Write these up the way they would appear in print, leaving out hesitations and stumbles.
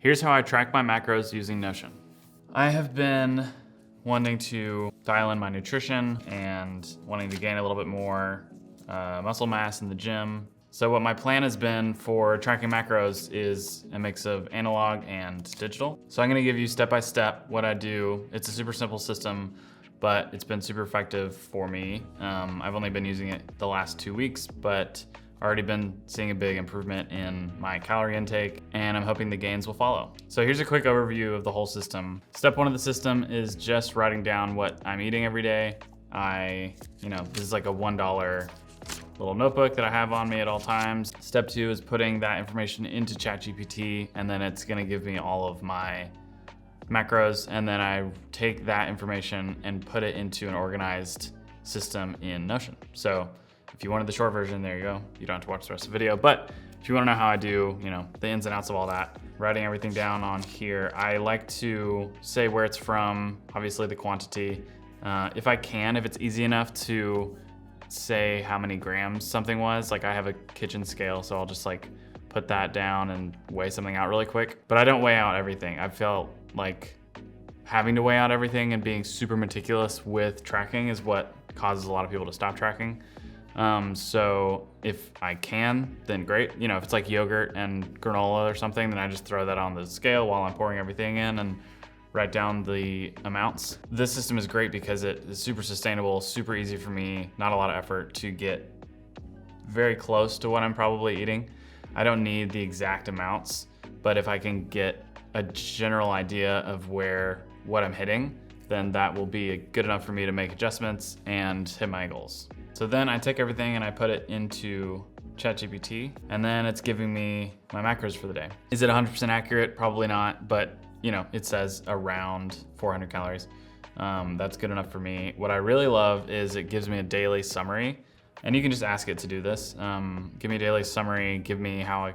Here's how I track my macros using Notion. I have been wanting to dial in my nutrition and wanting to gain a little bit more muscle mass in the gym. So what my plan has been for tracking macros is a mix of analog and digital. So I'm gonna give you step-by-step what I do. It's a super simple system, but it's been super effective for me. I've only been using it the last 2 weeks, but already been seeing a big improvement in my calorie intake, and I'm hoping the gains will follow. So here's a quick overview of the whole system. Step 1 of the system is just writing down what I'm eating every day. This is like a $1 little notebook that I have on me at all times. Step 2 is putting that information into Chat GPT, and then it's gonna give me all of my macros, and then I take that information and put it into an organized system in Notion. So if you wanted the short version, there you go. You don't have to watch the rest of the video, but if you wanna know how I do, the ins and outs of all that, writing everything down on here, I like to say where it's from, obviously the quantity. If it's easy enough to say how many grams something was, like I have a kitchen scale, so I'll just like put that down and weigh something out really quick. But I don't weigh out everything. I felt like having to weigh out everything and being super meticulous with tracking is what causes a lot of people to stop tracking. So if I can, then great. If it's like yogurt and granola or something, then I just throw that on the scale while I'm pouring everything in and write down the amounts. This system is great because it is super sustainable, super easy for me, not a lot of effort to get very close to what I'm probably eating. I don't need the exact amounts, but if I can get a general idea of what I'm hitting, then that will be good enough for me to make adjustments and hit my goals. So then I take everything and I put it into Chat GPT, and then it's giving me my macros for the day. Is it 100% accurate? Probably not, but it says around 400 calories. That's good enough for me. What I really love is it gives me a daily summary, and you can just ask it to do this. Give me a daily summary, tell me how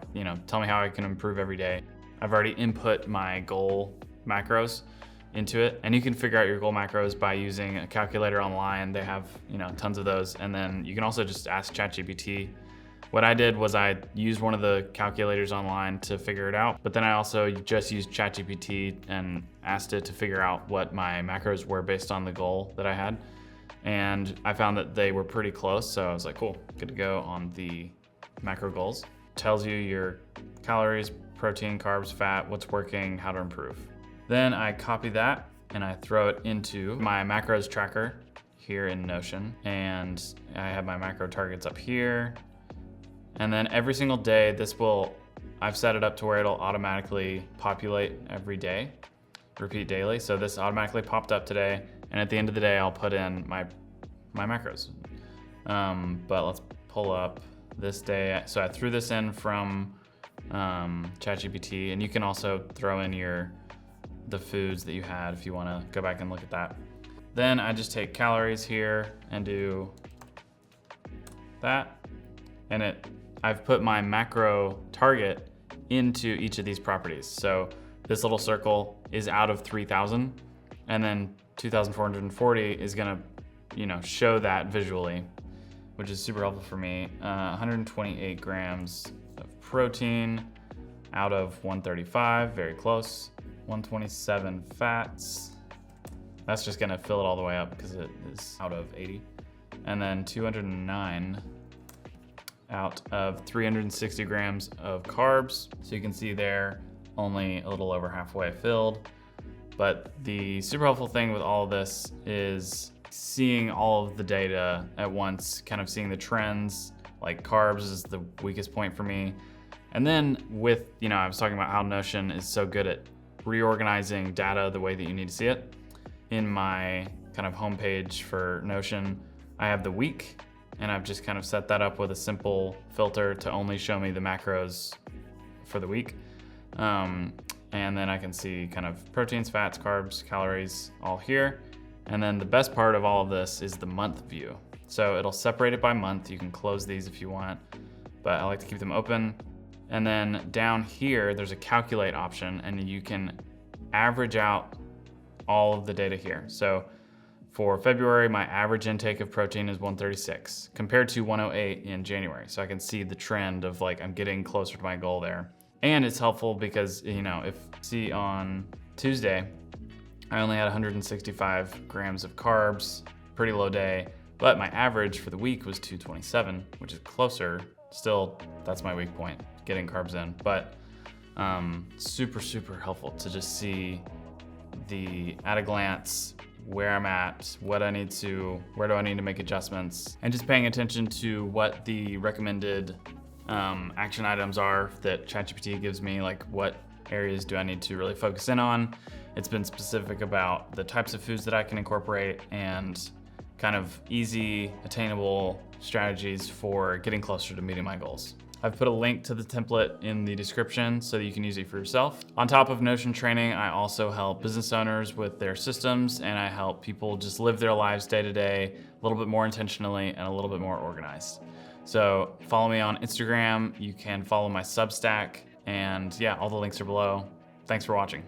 I can improve every day. I've already input my goal macros into it, and you can figure out your goal macros by using a calculator online. They have tons of those, and then you can also just ask ChatGPT. What I did was I used one of the calculators online to figure it out, but then I also just used ChatGPT and asked it to figure out what my macros were based on the goal that I had, and I found that they were pretty close, so I was like, cool, good to go on the macro goals. Tells you your calories, protein, carbs, fat, what's working, how to improve. Then I copy that and I throw it into my macros tracker here in Notion. And I have my macro targets up here. And then every single day, I've set it up to where it'll automatically populate every day, repeat daily. So this automatically popped up today. And at the end of the day, I'll put in my macros. But let's pull up this day. So I threw this in from ChatGPT, and you can also throw in the foods that you had if you want to go back and look at that. Then I just take calories here and do that, and I've put my macro target into each of these properties. So this little circle is out of 3,000, and then 2,440 is gonna show that visually, which is super helpful for me. 128 grams of protein out of 135, very close. 127 fats. That's just gonna fill it all the way up because it is out of 80. And then 209 out of 360 grams of carbs. So you can see there, only a little over halfway filled. But the super helpful thing with all of this is seeing all of the data at once, kind of seeing the trends. Like carbs is the weakest point for me. And then I was talking about how Notion is so good at reorganizing data the way that you need to see it. In my kind of homepage for Notion, I have the week, and I've just kind of set that up with a simple filter to only show me the macros for the week. And then I can see kind of proteins, fats, carbs, calories all here. And then the best part of all of this is the month view. So it'll separate it by month. You can close these if you want, but I like to keep them open. And then down here, there's a calculate option, and you can average out all of the data here. So for February, my average intake of protein is 136 compared to 108 in January. So I can see the trend of I'm getting closer to my goal there. And it's helpful because, if see on Tuesday, I only had 165 grams of carbs, pretty low day, but my average for the week was 227, which is closer. Still, that's my weak point, getting carbs in. But super, super helpful to just see at a glance where I'm at, where do I need to make adjustments, and just paying attention to what the recommended action items are that ChatGPT gives me, like what areas do I need to really focus in on. It's been specific about the types of foods that I can incorporate and kind of easy, attainable strategies for getting closer to meeting my goals. I've put a link to the template in the description so that you can use it for yourself. On top of Notion training, I also help business owners with their systems, and I help people just live their lives day to day a little bit more intentionally and a little bit more organized. So follow me on Instagram. You can follow my Substack, and yeah, all the links are below. Thanks for watching.